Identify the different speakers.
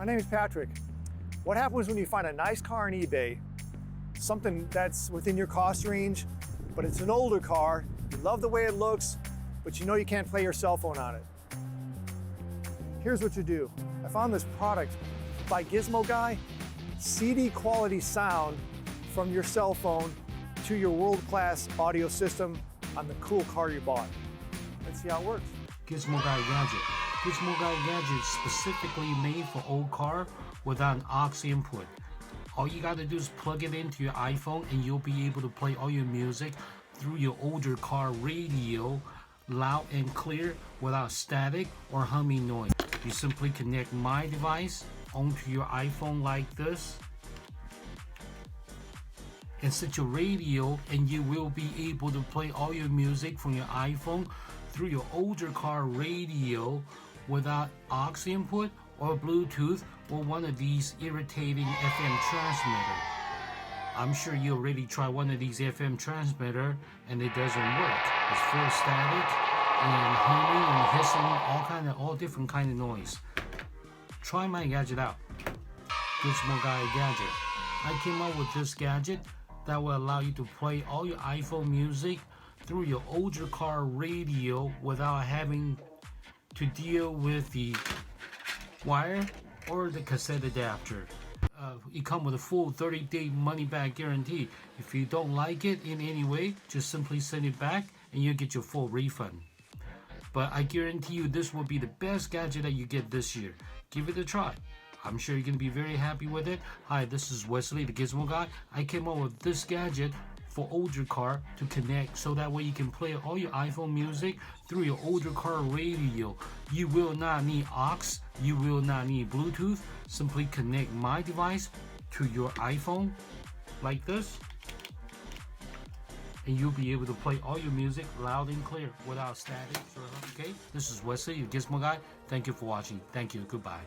Speaker 1: My name is Patrick. What happens when you find a nice car on eBay, something that's within your cost range, but it's an older car, you love the way it looks, but you know you can't play your cell phone on it? Here's what you do. I found this product by Gizmo Guy, CD quality sound from your cell phone to your world-class audio system on the cool car you bought. Let's see how it works.
Speaker 2: Gizmo Guy Gadget. Gizmo Guy Gadget is specifically made for old car without an aux input. All you gotta do is plug it into your iPhone and you'll be able to play all your music through your older car radio loud and clear without static or humming noise. You simply connect my device onto your iPhone like this and set your radio, and you will be able to play all your music from your iPhone through your older car radio without aux input or Bluetooth or one of these irritating FM transmitter. I'm sure you already tried one of these FM transmitter and it doesn't work. It's full of static and humming and hissing, all different kind of noise. Try my gadget out. Gizmo Guy Gadget. I came up with this gadget that will allow you to play all your iPhone music through your older car radio without having to deal with the wire or the cassette adapter. It comes with a full 30-day money-back guarantee. If you don't like it in any way, just simply send it back and you'll get your full refund. But I guarantee you this will be the best gadget that you get this year. Give it a try. I'm sure you're going to be very happy with it. Hi, this is Wesley, the Gizmo Guy. I came up with this gadget for older car to connect so that way you can play all your iPhone music through your older car radio. You will not need aux, you will not need Bluetooth. Simply connect my device to your iPhone like this, and you'll be able to play all your music loud and clear without static. Okay, this is Wesley, the Gizmo Guy. Thank you for watching. Thank you. Goodbye.